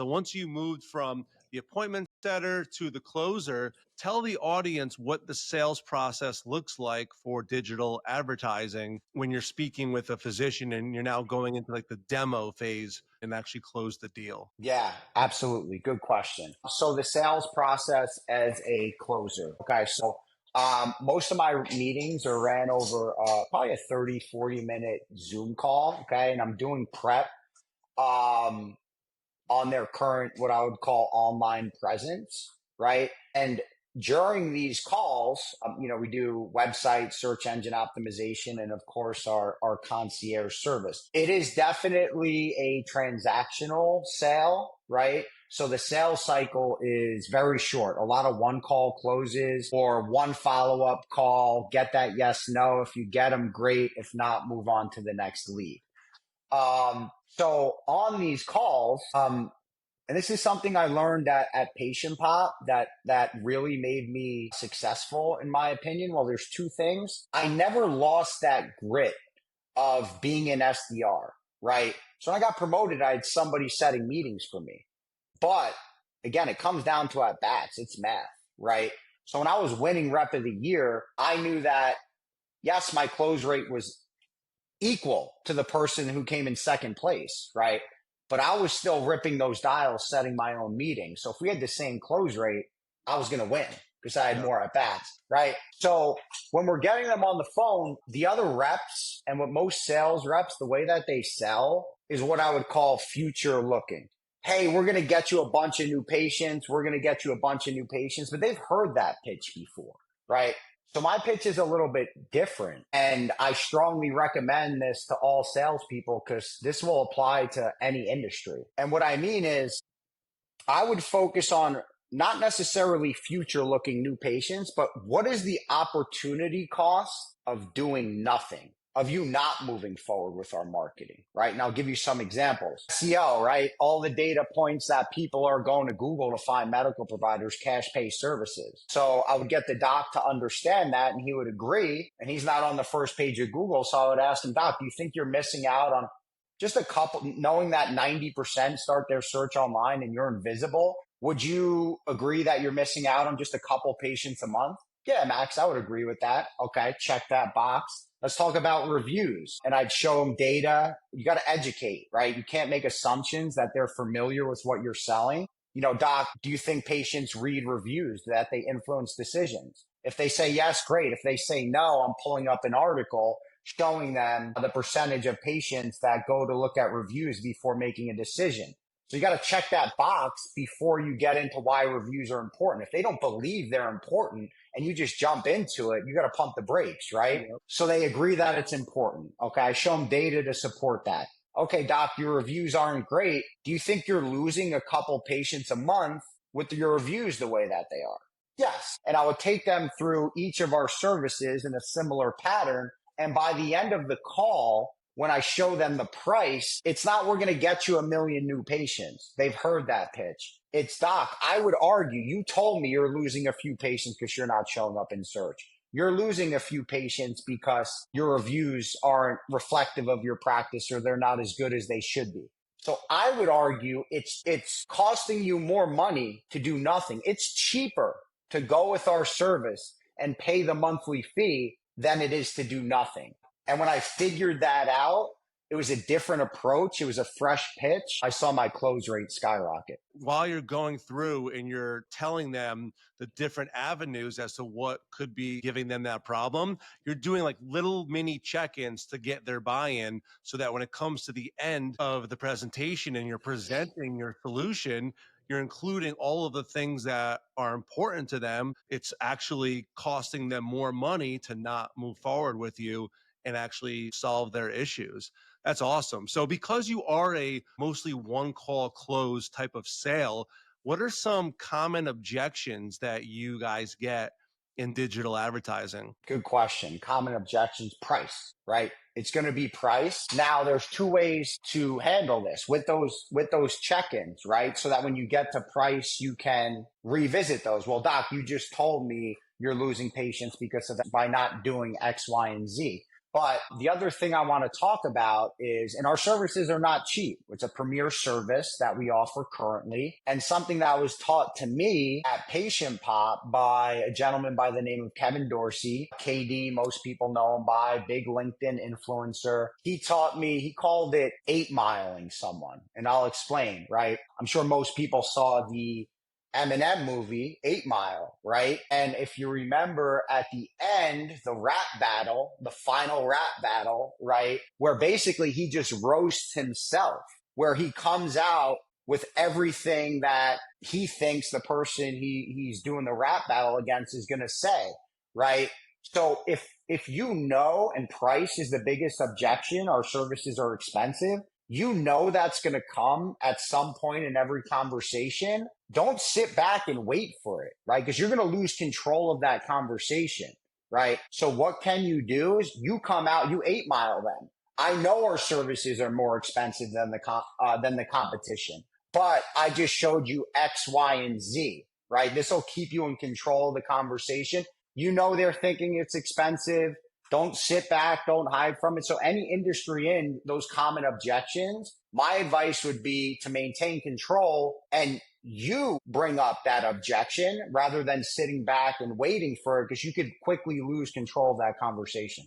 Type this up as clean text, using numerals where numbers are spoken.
So once you moved from the appointment setter to the closer, tell the audience what the sales process looks like for digital advertising when you're speaking with a physician and you're now going into like the demo phase and actually close the deal. Yeah, absolutely. Good question. So the sales process as a closer. Okay. So most of my meetings are ran over probably a 30-40 minute Zoom call. Okay. And I'm doing prep um, on their current, what I would call online presence. Right. And during these calls, we do website search engine optimization and of course our concierge service. It is definitely a transactional sale, right? So the sales cycle is very short. A lot of one call closes or one follow up call. Get that yes, no. If you get them, great. If not, move on to the next lead. So on these calls, and this is something I learned at Patient Pop that really made me successful, in my opinion. Well, there's two things. I never lost that grit of being an SDR, right? So when I got promoted, I had somebody setting meetings for me. But again, it comes down to at bats. It's math, right? So when I was winning rep of the year, I knew that, yes, my close rate was equal to the person who came in second place, right? But I was still ripping those dials, setting my own meeting. So if we had the same close rate, I was going to win because I had more at bats, right? So when we're getting them on the phone, the other reps and what most sales reps, the way that they sell is what I would call future looking. Hey, we're going to get you a bunch of new patients. We're going to get you a bunch of new patients, but they've heard that pitch before, right? So my pitch is a little bit different, and I strongly recommend this to all salespeople because this will apply to any industry. And what I mean is I would focus on not necessarily future looking new patients, but what is the opportunity cost of doing nothing, of you not moving forward with our marketing, right? And I'll give you some examples. SEO, right? All the data points that people are going to Google to find medical providers, cash pay services. So I would get the doc to understand that and he would agree. And he's not on the first page of Google. So I would ask him, Doc, do you think you're missing out on just a couple, knowing that 90% start their search online and you're invisible? Would you agree that you're missing out on just a couple patients a month? Yeah, Max, I would agree with that. Okay, check that box. Let's talk about reviews. And I'd show them data. You got to educate, right? You can't make assumptions that they're familiar with what you're selling. Doc, do you think patients read reviews, that they influence decisions? If they say yes, great. If they say no, I'm pulling up an article showing them the percentage of patients that go to look at reviews before making a decision. So you got to check that box before you get into why reviews are important. If they don't believe they're important and you just jump into it, you got to pump the brakes, right? Yep. So they agree that it's important. Okay. I show them data to support that. Okay, Doc, your reviews aren't great. Do you think you're losing a couple patients a month with your reviews the way that they are? Yes. And I would take them through each of our services in a similar pattern. And by the end of the call, when I show them the price, it's not we're going to get you 1 million new patients. They've heard that pitch. It's, Doc, I would argue you told me you're losing a few patients because you're not showing up in search. You're losing a few patients because your reviews aren't reflective of your practice or they're not as good as they should be. So I would argue it's costing you more money to do nothing. It's cheaper to go with our service and pay the monthly fee than it is to do nothing. And when I figured that out, it was a different approach. It was a fresh pitch. I saw my close rate skyrocket. While you're going through and you're telling them the different avenues as to what could be giving them that problem, you're doing like little mini check-ins to get their buy-in so that when it comes to the end of the presentation and you're presenting your solution, you're including all of the things that are important to them. It's actually costing them more money to not move forward with you and actually solve their issues. That's awesome. So because you are a mostly one call close type of sale, what are some common objections that you guys get in digital advertising? Good question. Common objections, price, right? It's going to be price. Now there's two ways to handle this with those check-ins, right? So that when you get to price, you can revisit those. Well, Doc, you just told me you're losing patients because of by not doing X, Y, and Z. But the other thing I want to talk about is, and our services are not cheap. It's a premier service that we offer currently, and something that was taught to me at Patient Pop by a gentleman by the name of Kevin Dorsey, KD, most people know him by, big LinkedIn influencer. He taught me, he called it 8 miling someone. And I'll explain, right? I'm sure most people saw the Eminem movie, 8 Mile, right? And if you remember at the end, the rap battle, the final rap battle, right? Where basically he just roasts himself, where he comes out with everything that he thinks the person he's doing the rap battle against is going to say, right? So if you know, and price is the biggest objection, our services are expensive, you know that's going to come at some point in every conversation. Don't sit back and wait for it, right? Because you're going to lose control of that conversation, right? So what can you do is you come out, you 8 mile them. I know our services are more expensive than the competition, but I just showed you X, Y, and Z, right? This will keep you in control of the conversation. You know they're thinking it's expensive. Don't sit back. Don't hide from it. So any industry in those common objections, my advice would be to maintain control and you bring up that objection rather than sitting back and waiting for it, because you could quickly lose control of that conversation.